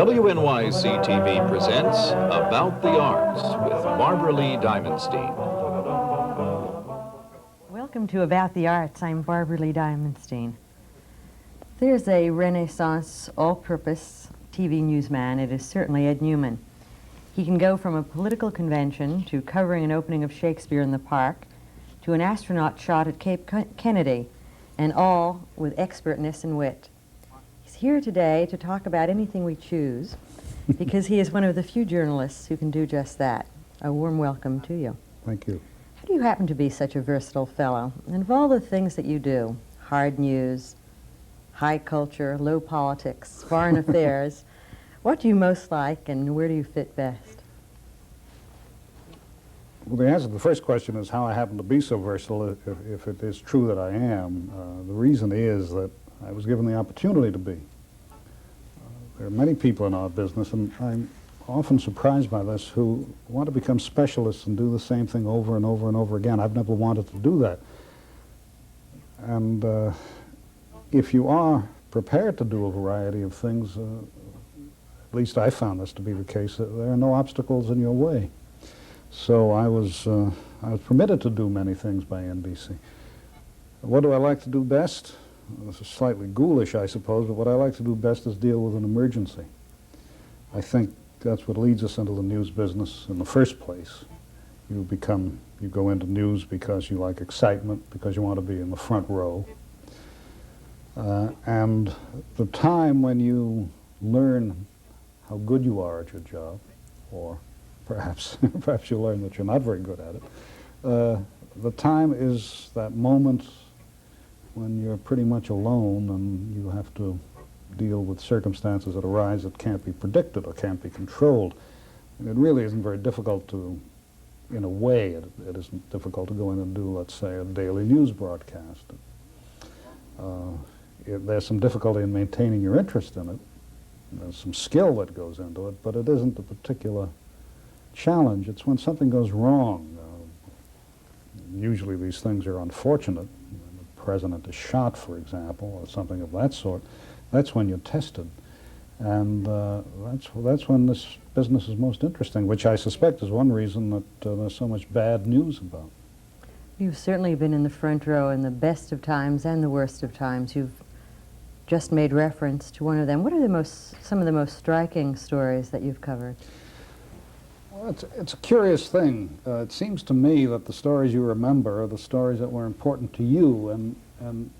WNYC-TV presents About the Arts with Barbara Lee Diamondstein. Welcome to About the Arts. I'm Barbara Lee Diamondstein. There's a Renaissance, all-purpose TV newsman. It is certainly Ed Newman. He can go from a political convention to covering an opening of Shakespeare in the Park to an astronaut shot at Cape Kennedy, and all with expertness and wit. He's here today to talk about anything we choose because he is one of the few journalists who can do just that. A warm welcome to you. Thank you. How do you happen to be such a versatile fellow? And of all the things that you do, hard news, high culture, low politics, foreign affairs, what do you most like and where do you fit best? Well, the answer to the first question is how I happen to be so versatile, if it is true that I am. The reason is that I was given the opportunity to be. There are many people in our business, and I'm often surprised by this, who want to become specialists and do the same thing over and over and over again. I've never wanted to do that. And if you are prepared to do a variety of things, at least I found this to be the case, there are no obstacles in your way. So I was permitted to do many things by NBC. What do I like to do best? Well, this is slightly ghoulish, I suppose, but what I like to do best is deal with an emergency. I think that's what leads us into the news business in the first place. You go into news because you like excitement, because you want to be in the front row. And the time when you learn how good you are at your job, or perhaps you learn that you're not very good at it, the time is that moment when you're pretty much alone and you have to deal with circumstances that arise that can't be predicted or can't be controlled. And it really isn't very difficult to, in a way, it isn't difficult to go in and do, let's say, a daily news broadcast. There's some difficulty in maintaining your interest in it. There's some skill that goes into it, but it isn't a particular challenge. It's when something goes wrong. Usually these things are unfortunate. The president is shot, for example, or something of that sort. That's when you're tested. And that's when this business is most interesting, which I suspect is one reason that there's so much bad news about. You've certainly been in the front row in the best of times and the worst of times. You've just made reference to one of them. What are some of the most striking stories that you've covered? Well, it's a curious thing. It seems to me that the stories you remember are the stories that were important to you, and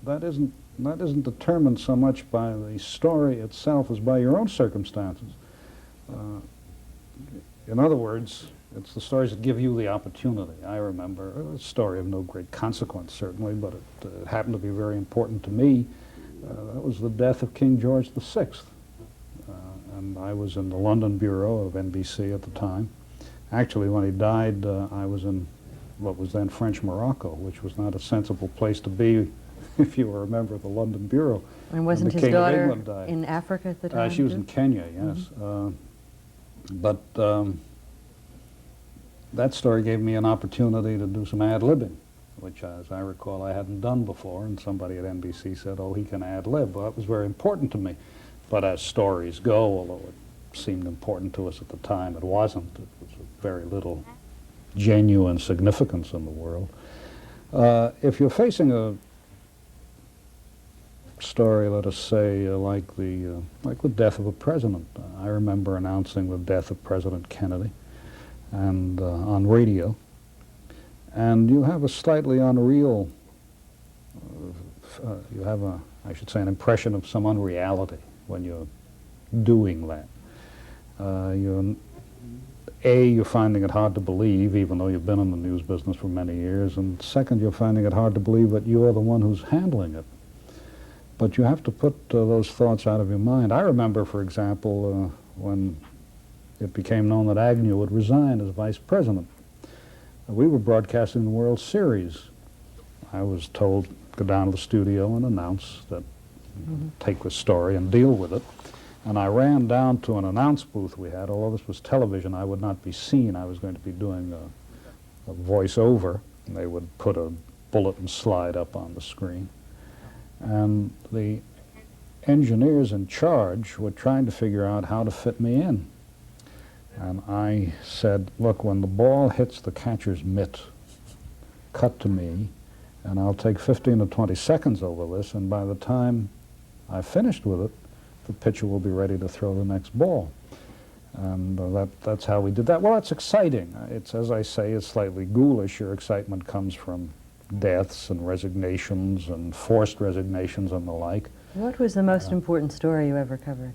that isn't determined so much by the story itself as by your own circumstances. In other words, it's the stories that give you the opportunity. I remember a story of no great consequence, certainly, but it happened to be very important to me. That was the death of King George VI. And I was in the London bureau of NBC at the time. Actually, when he died, I was in what was then French Morocco, which was not a sensible place to be if you were a member of the London bureau. And wasn't his daughter in Africa at the time? She was in Kenya, yes. But that story gave me an opportunity to do some ad-libbing, which, as I recall, I hadn't done before, and somebody at NBC said, oh, he can ad-lib. Well, that was very important to me. But as stories go, although it seemed important to us at the time, it wasn't. It was very little genuine significance in the world. If you're facing a story, let us say, like the death of a president, I remember announcing the death of President Kennedy, and on radio, and you have a slightly unreal, you have I should say, an impression of some unreality when you're doing that. You're finding it hard to believe, even though you've been in the news business for many years, and second, you're finding it hard to believe that you're the one who's handling it. But you have to put those thoughts out of your mind. I remember, for example, when it became known that Agnew would resign as vice president. We were broadcasting the World Series. I was told, go down to the studio and announce that, take this story and deal with it. And I ran down to an announce booth we had. Although this was television, I would not be seen. I was going to be doing a voiceover. They would put a bulletin slide up on the screen. And the engineers in charge were trying to figure out how to fit me in. And I said, look, when the ball hits the catcher's mitt, cut to me, and I'll take 15 or 20 seconds over this, and by the time I've finished with it, the pitcher will be ready to throw the next ball. And that's how we did that. Well, it's exciting. It's, as I say, it's slightly ghoulish. Your excitement comes from deaths and resignations and forced resignations and the like. What was the most important story you ever covered?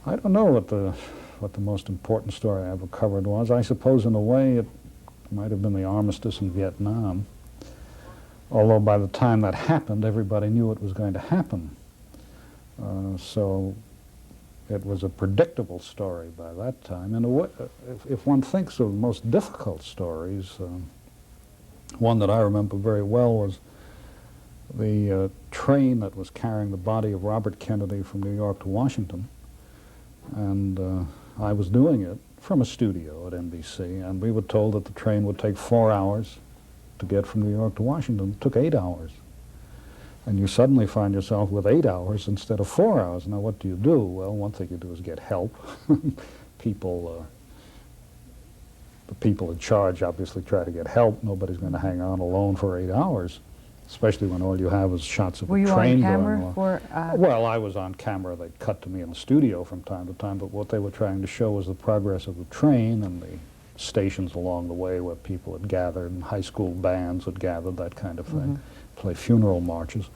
I don't know what the most important story I ever covered was. I suppose in a way it might have been the armistice in Vietnam. Although by the time that happened, everybody knew it was going to happen. So it was a predictable story by that time. In a way, if one thinks of most difficult stories, one that I remember very well was the train that was carrying the body of Robert Kennedy from New York to Washington. And I was doing it from a studio at NBC, and we were told that the train would take 4 hours to get from New York to Washington. It took 8 hours. And you suddenly find yourself with 8 hours instead of 4 hours. Now, what do you do? Well, one thing you do is get help. The people in charge obviously try to get help. Nobody's going to hang on alone for 8 hours, especially when all you have is shots of a train going along. Were you on camera for... Well, I was on camera. They'd cut to me in the studio from time to time, but what they were trying to show was the progress of the train and the stations along the way where people had gathered and high school bands had gathered, that kind of thing, play funeral marches.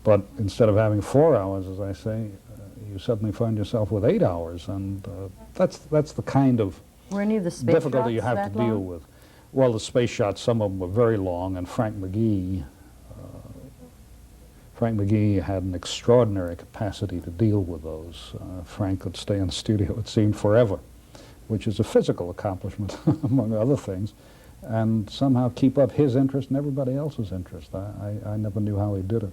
But instead of having 4 hours, as I say, you suddenly find yourself with 8 hours, and that's the kind of Were any of the space difficulty you shots have to that deal long? with. Well, the space shots, some of them were very long, and Frank McGee had an extraordinary capacity to deal with those. Frank could stay in the studio, it seemed, forever, which is a physical accomplishment, among other things, and somehow keep up his interest and everybody else's interest. I never knew how he did it.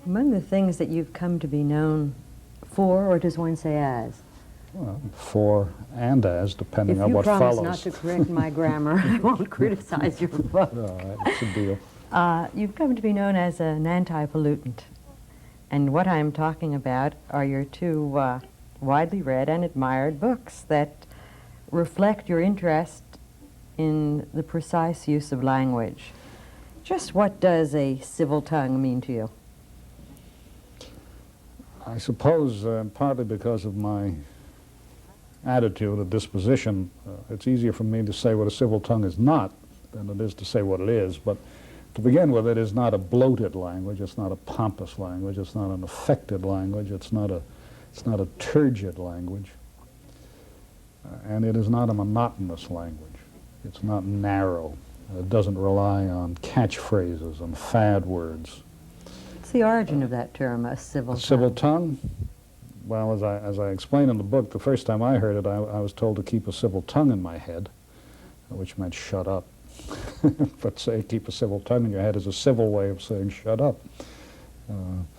Among the things that you've come to be known for, or does one say as? Well, for and as, depending on what If you follows. promise not to correct my grammar, I won't criticize your book. All right, that's a deal. You've come to be known as an anti-pollutant. And what I'm talking about are your two widely read and admired books that reflect your interest in the precise use of language. Just what does a civil tongue mean to you? I suppose partly because of my attitude or disposition, it's easier for me to say what a civil tongue is not than it is to say what it is. But to begin with, it is not a bloated language, it's not a pompous language, it's not an affected language, it's not a turgid language, and it is not a monotonous language. It's not narrow. It doesn't rely on catchphrases and fad words. What's the origin of that term, a civil tongue? Civil tongue? Well, as I explain in the book, the first time I heard it, I was told to keep a civil tongue in my head, which meant shut up. But say keep a civil tongue in your head is a civil way of saying shut up,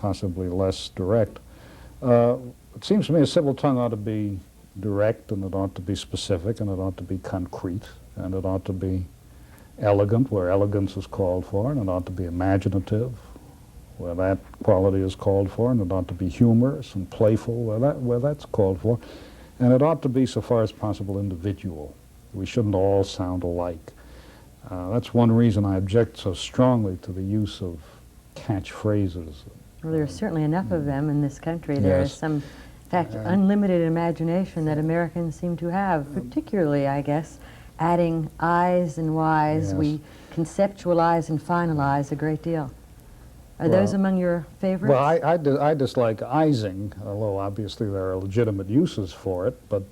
possibly less direct. It seems to me a civil tongue ought to be direct, and it ought to be specific, and it ought to be concrete, and it ought to be elegant where elegance is called for, and it ought to be imaginative where that quality is called for, and it ought to be humorous and playful where that's called for, and it ought to be, so far as possible, individual. We shouldn't all sound alike. That's one reason I object so strongly to the use of catchphrases. Well, there's certainly enough of them in this country. There is Yes. some, in fact, unlimited imagination that Americans seem to have, particularly, I guess, adding I's and Y's. Yes. We conceptualize and finalize a great deal. Are Well- those among your favorites? Well, I dislike ising, although obviously there are legitimate uses for it, but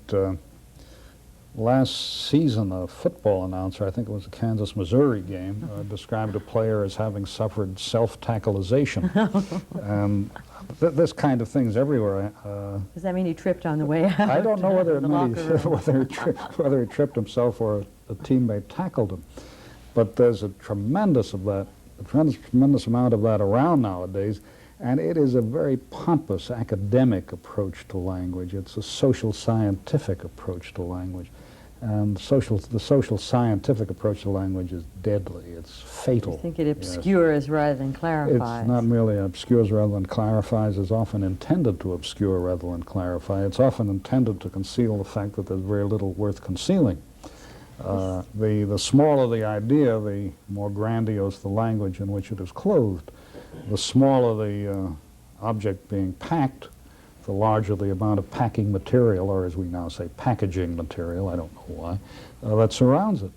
last season a football announcer, I think it was a Kansas-Missouri game, described a player as having suffered self-tackleization. And this kind of thing's everywhere. Does that mean he tripped on the way out? I don't know whether of it the meant locker room? whether he tripped himself or a teammate tackled him. But there's a tremendous amount of that around nowadays, and it is a very pompous academic approach to language. It's a social scientific approach to language. And the social scientific approach to language is deadly. It's fatal. I think it obscures rather than clarifies. It's not merely obscures rather than clarifies. It's often intended to obscure rather than clarify. It's often intended to conceal the fact that there's very little worth concealing. The smaller the idea, the more grandiose the language in which it is clothed. The smaller the object being packed, the larger the amount of packing material, or as we now say, packaging material, I don't know why, that surrounds it.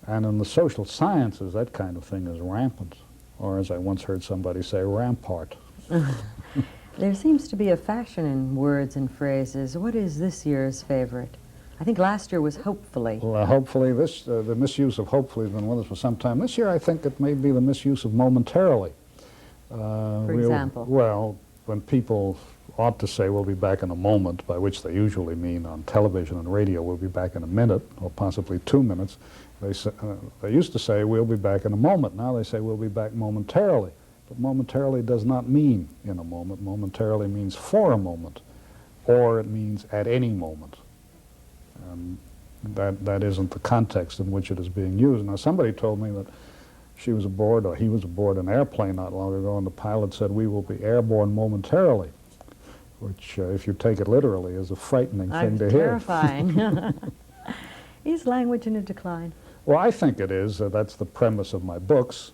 And in the social sciences, that kind of thing is rampant, or as I once heard somebody say, rampart. There seems to be a fashion in words and phrases. What is this year's favorite? I think last year was hopefully. Well, hopefully, the misuse of hopefully has been with us for some time. This year, I think it may be the misuse of momentarily. For example? Well, when people ought to say we'll be back in a moment, by which they usually mean on television and radio we'll be back in a minute or possibly 2 minutes. They used to say we'll be back in a moment. Now they say we'll be back momentarily. But momentarily does not mean in a moment. Momentarily means for a moment, or it means at any moment. And that isn't the context in which it is being used. Now somebody told me that she was aboard, or he was aboard an airplane not long ago, and the pilot said we will be airborne momentarily, which, if you take it literally, is a frightening thing to hear. Terrifying. Is language in a decline? Well, I think it is. That's the premise of my books.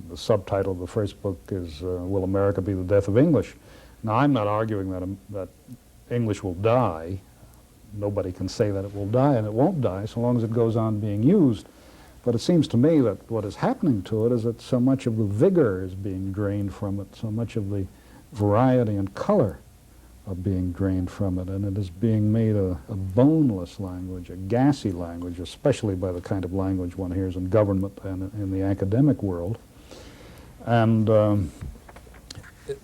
The subtitle of the first book is Will America Be the Death of English? Now, I'm not arguing that English will die. Nobody can say that it will die, and it won't die so long as it goes on being used. But it seems to me that what is happening to it is that so much of the vigor is being drained from it, so much of the variety and color are being drained from it, and it is being made a boneless language, a gassy language, especially by the kind of language one hears in government and in the academic world. And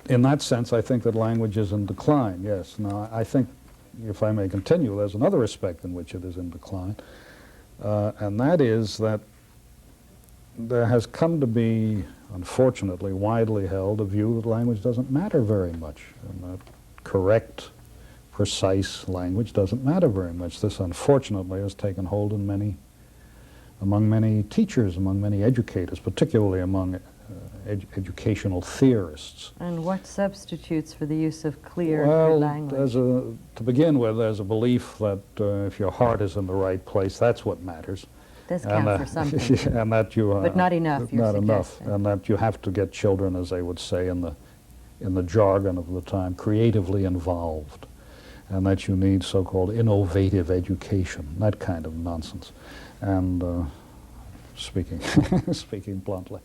in that sense, I think that language is in decline, yes. Now, I think, if I may continue, there's another aspect in which it is in decline, and that is that there has come to be, unfortunately, widely held a view that language doesn't matter very much, and that correct, precise language doesn't matter very much. This, unfortunately, has taken hold in among many teachers, among many educators, particularly among educational theorists. And what substitutes for the use of clear and good language? To begin with, there's a belief that if your heart is in the right place, that's what matters. Does count for something. And that you, but not enough, not enough, and that you have to get children, as they would say in the jargon of the time, creatively involved, and that you need so-called innovative education, that kind of nonsense. And speaking bluntly,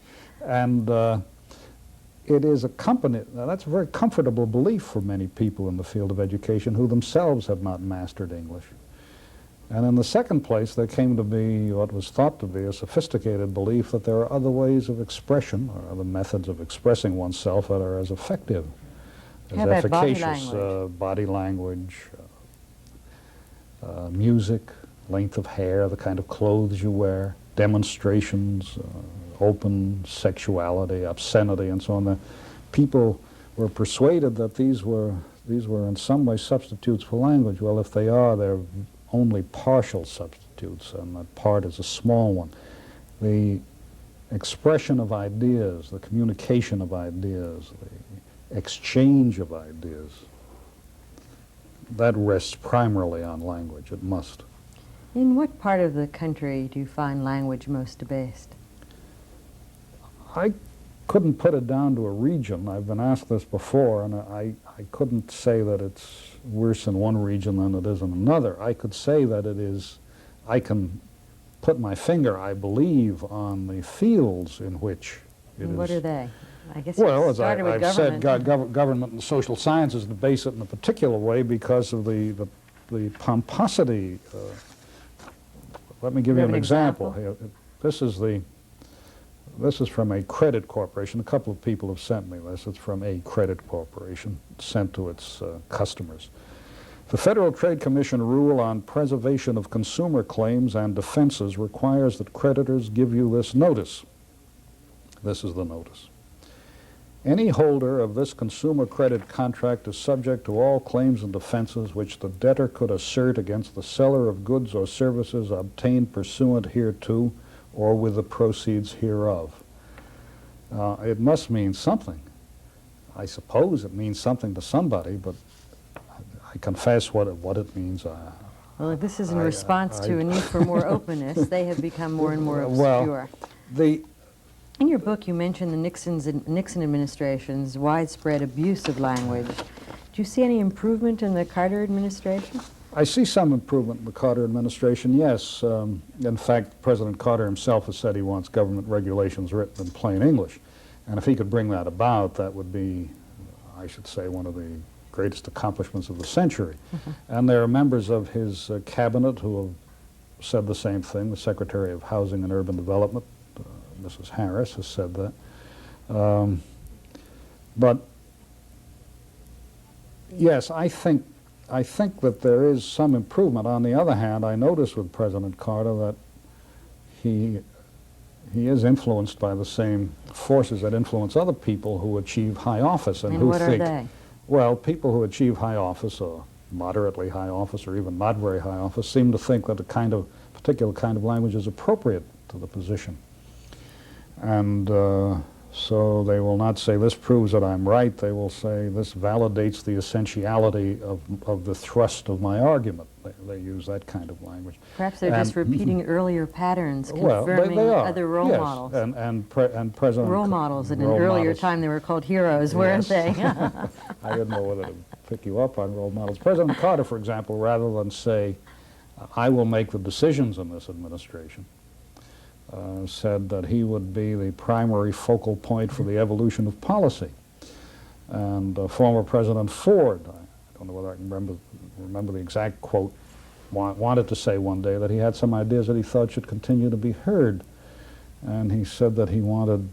and it is accompanied. Now that's a very comfortable belief for many people in the field of education who themselves have not mastered English. And in the second place, there came to be what was thought to be a sophisticated belief that there are other ways of expression, or other methods of expressing oneself that are as effective, as efficacious. Body language, music, length of hair, the kind of clothes you wear, demonstrations, open sexuality, obscenity, and so on. The people were persuaded that these were in some way substitutes for language. Well, if they are, they're only partial substitutes, and that part is a small one. The expression of ideas, the communication of ideas, the exchange of ideas, that rests primarily on language. It must. In what part of the country do you find language most debased? I couldn't put it down to a region. I've been asked this before, and I couldn't say that it's worse in one region than it is in another. I could say that it is, I can put my finger, I believe, on the fields in which it is. What are they? I guess well, it as started with I've said, government. government and social sciences debase it in a particular way because of the pomposity. Let me give you an example. Here. This is from a credit corporation. A couple of people have sent me this. It's from a credit corporation sent to its customers. The Federal Trade Commission rule on preservation of consumer claims and defenses requires that creditors give you this notice. This is the notice. Any holder of this consumer credit contract is subject to all claims and defenses which the debtor could assert against the seller of goods or services obtained pursuant hereto or with the proceeds hereof. It must mean something. I suppose it means something to somebody, but I confess what it means. Well, this is in response to a need for more openness. They have become more and more obscure. Well, in your book, you mentioned the Nixon administration's widespread abuse of language. Do you see any improvement in the Carter administration? I see some improvement in the Carter administration, yes. In fact, President Carter himself has said he wants government regulations written in plain English. And if he could bring that about, that would be, I should say, one of the greatest accomplishments of the century. And there are members of his cabinet who have said the same thing. The Secretary of Housing and Urban Development, Mrs. Harris, has said that. But yes, I think that there is some improvement. On the other hand, I noticed with President Carter that he is influenced by the same forces that influence other people who achieve high office and who what think, are they? Well, people who achieve high office or moderately high office or even not very high office seem to think that a particular kind of language is appropriate to the position. And so they will not say, this proves that I'm right. They will say, this validates the essentiality of the thrust of my argument. They use that kind of language. Perhaps they're just repeating earlier patterns, well, confirming they are. other role Yes. models. And President... Role models. At an role earlier models. time, they were called heroes, weren't they? I didn't know whether to pick you up on role models. President Carter, for example, rather than say, I will make the decisions in this administration, said that he would be the primary focal point for the evolution of policy. And former President Ford, I don't know whether I can remember the exact quote, wanted to say one day that he had some ideas that he thought should continue to be heard. And he said that he wanted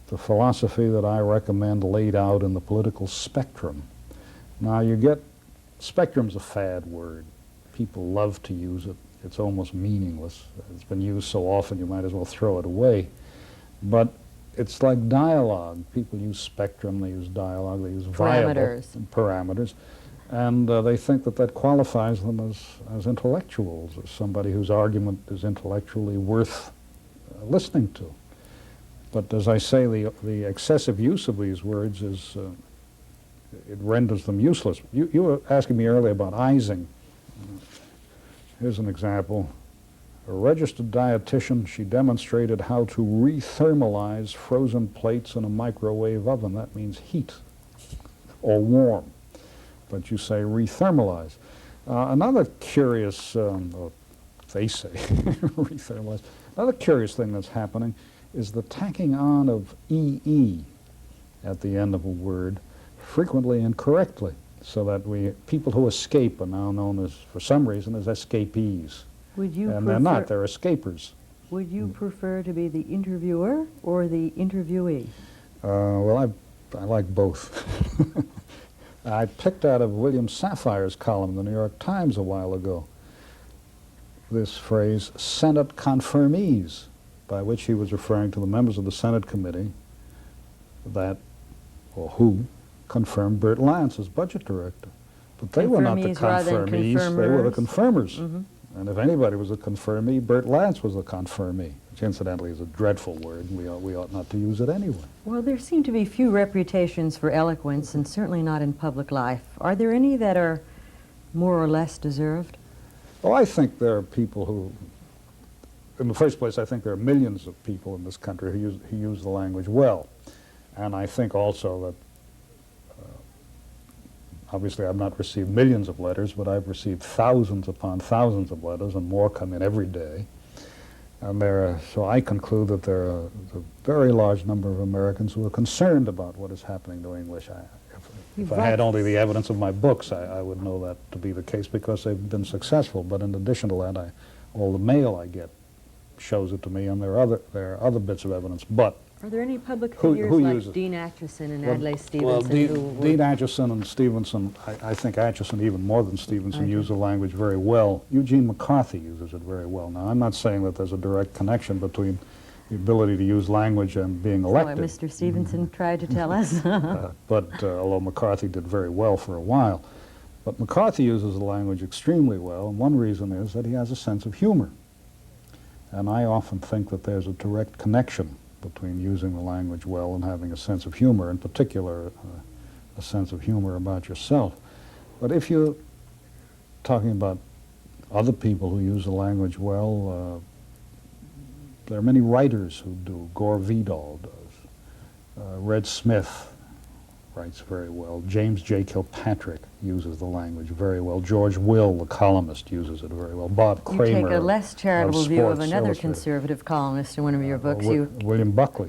the philosophy that I recommend laid out in the political spectrum. Now spectrum's a fad word. People love to use it. It's almost meaningless. It's been used so often you might as well throw it away. But it's like dialogue. People use spectrum, they use dialogue, they use parameters. And they think that qualifies them as intellectuals, as somebody whose argument is intellectually worth listening to. But as I say, the excessive use of these words it renders them useless. You were asking me earlier about Ising. Here's an example. A registered dietitian, she demonstrated how to rethermalize frozen plates in a microwave oven. That means heat or warm, but you say rethermalize. Another curious, they say rethermalize. Another curious thing that's happening is the tacking on of EE at the end of a word, frequently incorrectly. So that people who escape are now known as, for some reason, as escapees. And they're not, they're escapers. Would you prefer to be the interviewer or the interviewee? Well, I like both. I picked out of William Safire's column in the New York Times a while ago this phrase, Senate confirmees, by which he was referring to the members of the Senate committee who confirmed Bert Lance as budget director. But they were not the confirmees, they were the confirmers. And if anybody was a confirmee, Bert Lance was a confirmee, which incidentally is a dreadful word, and we ought not to use it anyway. Well, there seem to be few reputations for eloquence, and certainly not in public life. Are there any that are more or less deserved? Well, I think there are people who, in the first place, I think there are millions of people in this country who use the language well. And I think also that obviously, I've not received millions of letters, but I've received thousands upon thousands of letters, and more come in every day. And so I conclude that there are a very large number of Americans who are concerned about what is happening to English. If I had only the evidence of my books, I would know that to be the case because they've been successful. But in addition to that, all the mail I get shows it to me, and there are other bits of evidence. But are there any public figures like Dean Acheson and Adlai Stevenson? Well, Dean Acheson and Stevenson, I think Acheson even more than Stevenson, use the language very well. Eugene McCarthy uses it very well. Now, I'm not saying that there's a direct connection between the ability to use language and being elected. What Mr. Stevenson tried to tell us. But although McCarthy did very well for a while. But McCarthy uses the language extremely well, and one reason is that he has a sense of humor. And I often think that there's a direct connection between using the language well and having a sense of humor, in particular a sense of humor about yourself. But if you're talking about other people who use the language well, there are many writers who do. Gore Vidal does. Red Smith writes very well. James J. Kilpatrick uses the language very well. George Will, the columnist, uses it very well. Bob Kramer. You take a less charitable view of Sports another Illustrated. conservative columnist in one of your books. William Buckley.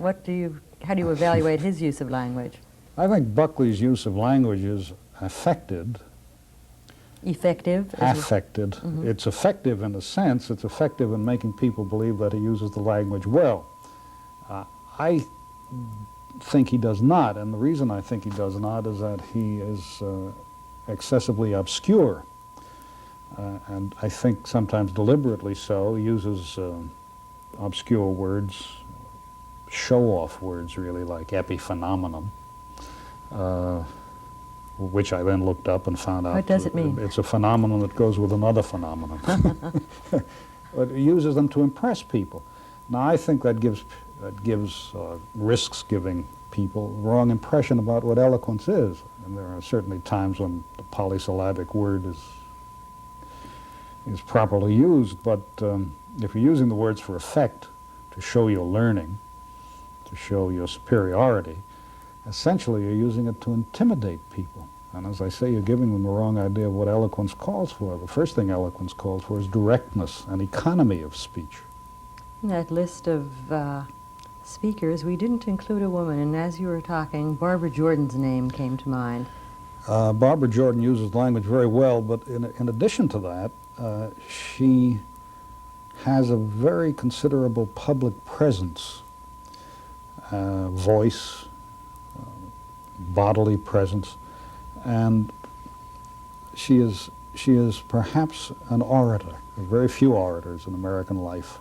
How do you evaluate his use of language? I think Buckley's use of language is affected. Effective? Affected. It's effective in a sense. It's effective in making people believe that he uses the language well. I think he does not, and the reason I think he does not is that he is excessively obscure, and I think sometimes deliberately so. He uses obscure words, show-off words really, like epiphenomenon, which I then looked up and found out. What does it mean? It's a phenomenon that goes with another phenomenon. But he uses them to impress people. Now I think that risks giving people the wrong impression about what eloquence is. And there are certainly times when the polysyllabic word is properly used, but if you're using the words for effect, to show your learning, to show your superiority, essentially you're using it to intimidate people. And as I say, you're giving them the wrong idea of what eloquence calls for. The first thing eloquence calls for is directness and economy of speech. In that list of speakers, we didn't include a woman, and as you were talking, Barbara Jordan's name came to mind. Barbara Jordan uses language very well, but in addition to that, she has a very considerable public presence, voice, bodily presence, and she is perhaps an orator. There are very few orators in American life.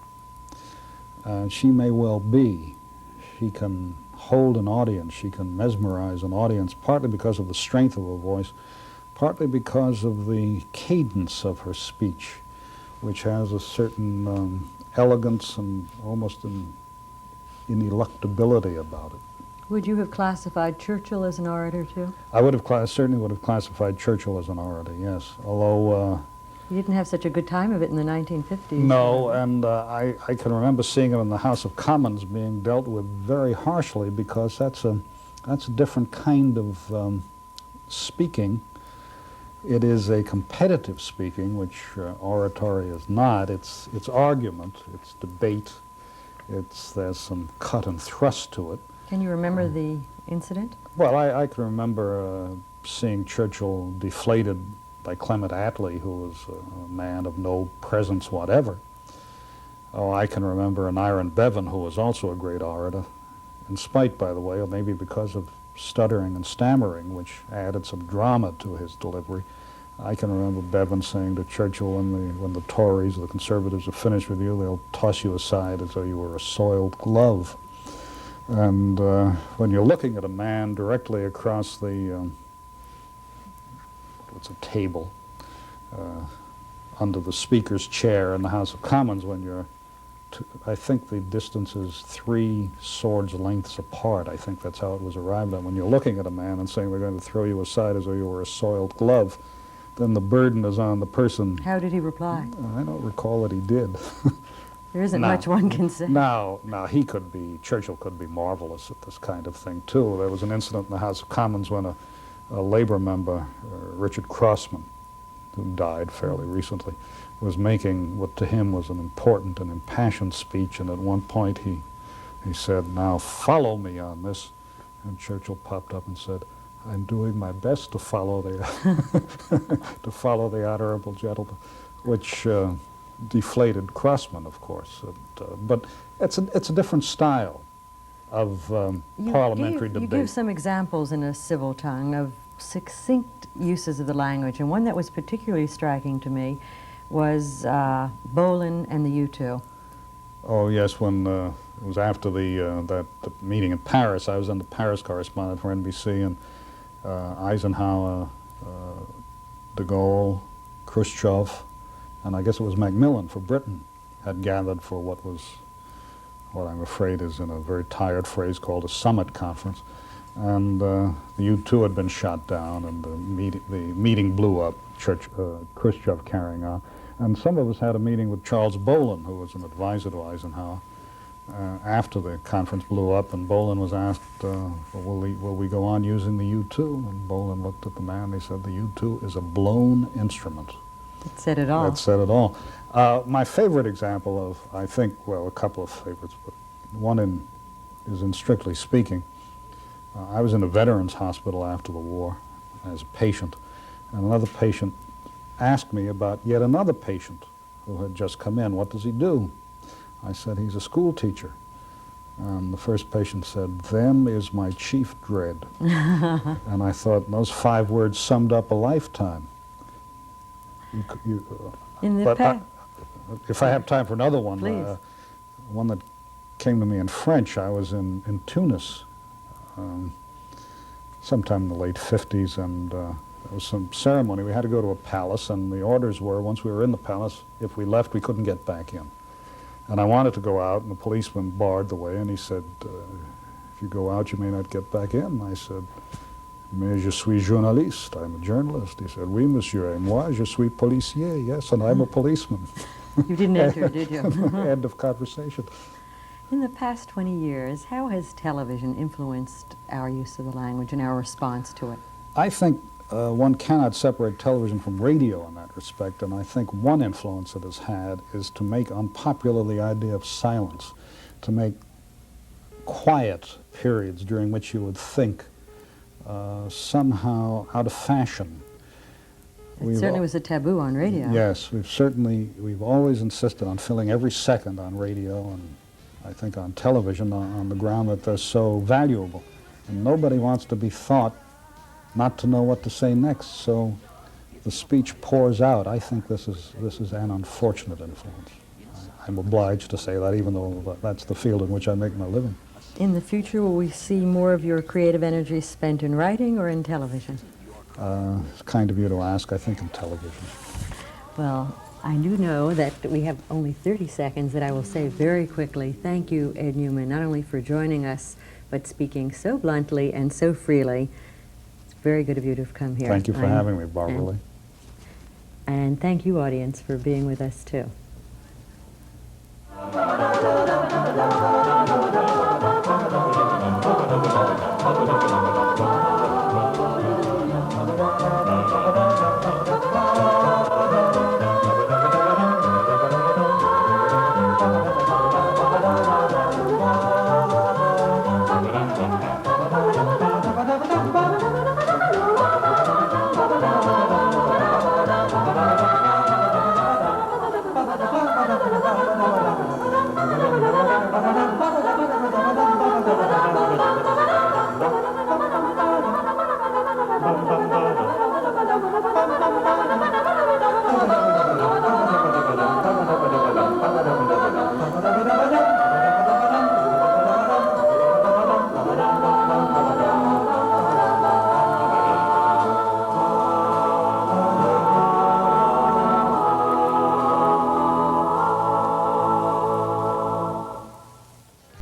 She may well be. She can hold an audience, she can mesmerize an audience, partly because of the strength of her voice, partly because of the cadence of her speech, which has a certain elegance and almost an ineluctability about it. Would you have classified Churchill as an orator, too? I certainly would have classified Churchill as an orator, yes, although He didn't have such a good time of it in the 1950s. no, and I can remember seeing him in the House of Commons being dealt with very harshly, because that's a different kind of speaking. It is a competitive speaking, which oratory is not. It's argument, it's debate, there's some cut and thrust to it. Can you remember the incident? Well, I can remember seeing Churchill deflated by Clement Attlee, who was a man of no presence whatever. Oh, I can remember Aaron Bevan, who was also a great orator, in spite, by the way, or maybe because of stuttering and stammering, which added some drama to his delivery. I can remember Bevan saying to Churchill, when the Tories, the Conservatives are finished with you, they'll toss you aside as though you were a soiled glove. And when you're looking at a man directly across the it's a table under the Speaker's chair in the House of Commons, when you're, I think the distance is 3 swords lengths apart. I think that's how it was arrived at. When you're looking at a man and saying they're going to throw you aside as though you were a soiled glove, then the burden is on the person. How did he reply? I don't recall that he did. There isn't much one can say. Now, Churchill could be marvelous at this kind of thing, too. There was an incident in the House of Commons when a Labor member, Richard Crossman, who died fairly recently, was making what to him was an important and impassioned speech, and at one point he said, "Now follow me on this," and Churchill popped up and said, "I'm doing my best to follow the honorable gentleman," which deflated Crossman, of course. But it's a different style of parliamentary debate. You give some examples in a civil tongue of succinct uses of the language, and one that was particularly striking to me was Bolin and the U2. Oh yes, when it was after the meeting in Paris. I was then the Paris correspondent for NBC, and Eisenhower, de Gaulle, Khrushchev, and I guess it was Macmillan for Britain had gathered for what I'm afraid is, in a very tired phrase, called a summit conference. And the U-2 had been shot down, and the meeting blew up, Khrushchev carrying on. And some of us had a meeting with Charles Bolin, who was an advisor to Eisenhower, after the conference blew up, and Bolin was asked, well, will we go on using the U-2? And Bolin looked at the man and he said, the U-2 is a blown instrument. That said it all. That said it all. My favorite example of, I think, well, a couple of favorites, but one is in Strictly Speaking. I was in a veterans hospital after the war as a patient, and another patient asked me about yet another patient who had just come in. What does he do? I said, he's a school teacher. And the first patient said, them is my chief dread. And I thought those 5 words summed up a lifetime. If I have time for another one, one that came to me in French, I was in Tunis sometime in the late 50s, and there was some ceremony. We had to go to a palace, and the orders were, once we were in the palace, if we left, we couldn't get back in. And I wanted to go out, and the policeman barred the way, and he said, if you go out, you may not get back in. And I said, mais je suis journaliste, I'm a journalist. He said, oui, monsieur, et moi, je suis policier, yes, and I'm a policeman. You didn't enter, did you? End of conversation. In the past 20 years, how has television influenced our use of the language and our response to it? I think one cannot separate television from radio in that respect, and I think one influence it has had is to make unpopular the idea of silence, to make quiet periods during which you would think somehow out of fashion. It certainly was a taboo on radio. Yes, we've always insisted on filling every second on radio, and I think on television on the ground that they're so valuable. And nobody wants to be thought not to know what to say next, so the speech pours out. I think this is an unfortunate influence. I'm obliged to say that, even though that's the field in which I make my living. In the future, will we see more of your creative energy spent in writing or in television? It's kind of you to ask. I think in television. Well, I do know that we have only 30 seconds that I will say very quickly. Thank you, Ed Newman, not only for joining us, but speaking so bluntly and so freely. It's very good of you to have come here. Thank you for having me, Barbara Lee. And thank you, audience, for being with us, too.